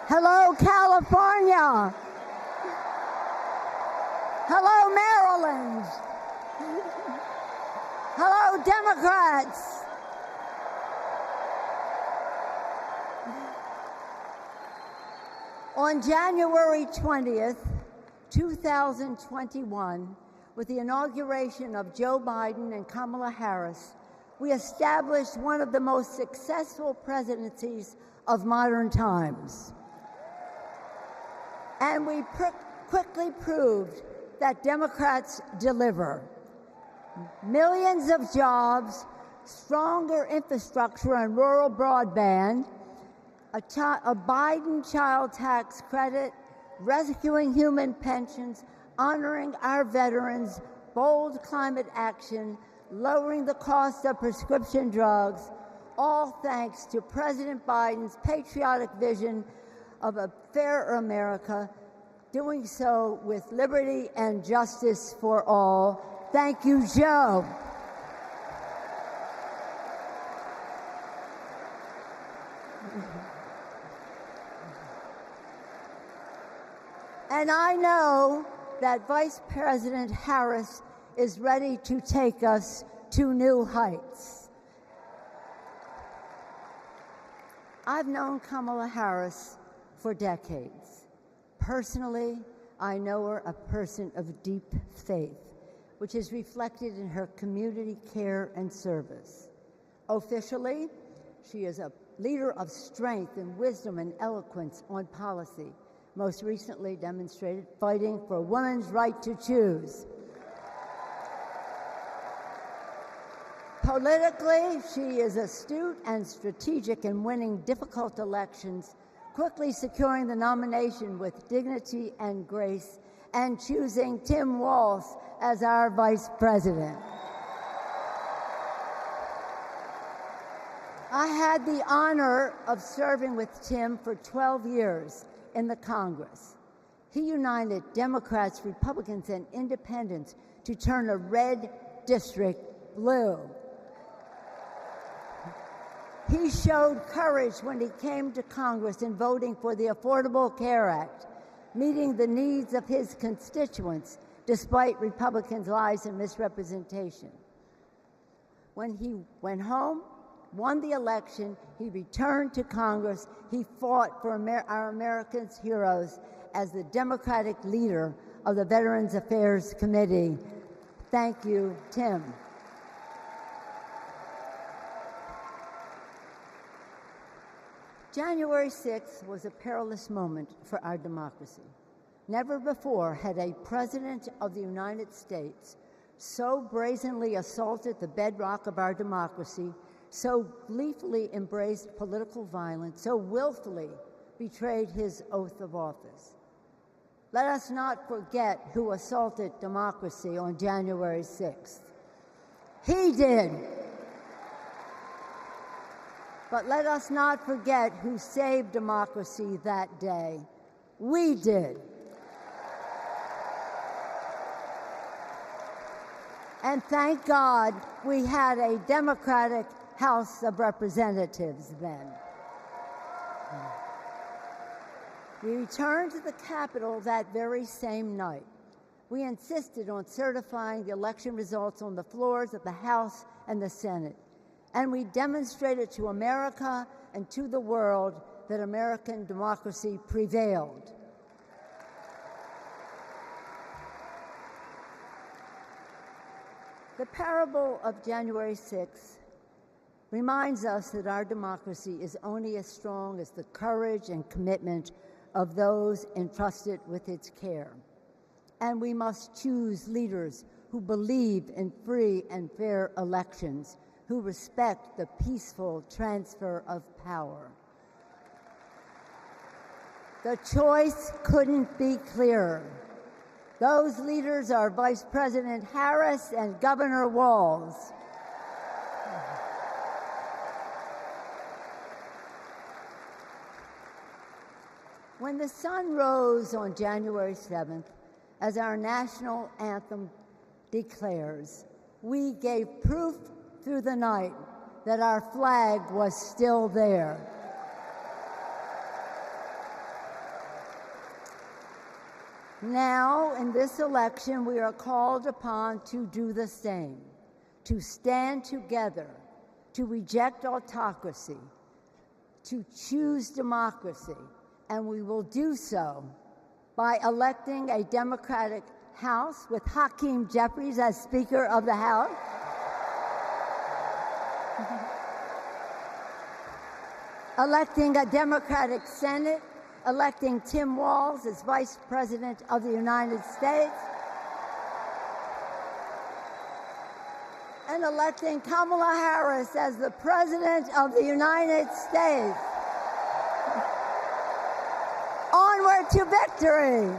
Hello, California. Hello, Maryland. Hello, Democrats. On January 20th, 2021, with the inauguration of Joe Biden and Kamala Harris, we established one of the most successful presidencies of modern times. And we quickly proved that Democrats deliver. Millions of jobs, stronger infrastructure and rural broadband, a Biden child tax credit, rescuing human pensions, honoring our veterans, bold climate action, lowering the cost of prescription drugs, all thanks to President Biden's patriotic vision of a fairer America, doing so with liberty and justice for all. Thank you, Joe. And I know that Vice President Harris is ready to take us to new heights. I've known Kamala Harris for decades. Personally, I know her a person of deep faith, which is reflected in her community care and service. Officially, she is a leader of strength and wisdom and eloquence on policy, most recently demonstrated fighting for women's right to choose. Politically, she is astute and strategic in winning difficult elections, quickly securing the nomination with dignity and grace, and choosing Tim Walz as our vice president. I had the honor of serving with Tim for 12 years in the Congress. He united Democrats, Republicans, and independents to turn a red district blue. He showed courage when he came to Congress in voting for the Affordable Care Act, meeting the needs of his constituents despite Republicans' lies and misrepresentation. When he went home, won the election, he returned to Congress. He fought for our America's heroes as the Democratic leader of the Veterans Affairs Committee. Thank you, Tim. January 6th was a perilous moment for our democracy. Never before had a president of the United States so brazenly assaulted the bedrock of our democracy, so gleefully embraced political violence, so willfully betrayed his oath of office. Let us not forget who assaulted democracy on January 6th. He did. But let us not forget who saved democracy that day. We did. And thank God we had a Democratic House of Representatives then. We returned to the Capitol that very same night. We insisted on certifying the election results on the floors of the House and the Senate. And we demonstrated to America and to the world that American democracy prevailed. The parable of January 6th reminds us that our democracy is only as strong as the courage and commitment of those entrusted with its care. And we must choose leaders who believe in free and fair elections, who respect the peaceful transfer of power. The choice couldn't be clearer. Those leaders are Vice President Harris and Governor Walz. When the sun rose on January 7th, as our national anthem declares, we gave proof through the night that our flag was still there. Now, in this election, we are called upon to do the same, to stand together, to reject autocracy, to choose democracy, and we will do so by electing a Democratic House with Hakeem Jeffries as Speaker of the House, electing a Democratic Senate, electing Tim Walz as Vice President of the United States, and electing Kamala Harris as the President of the United States. Onward to victory!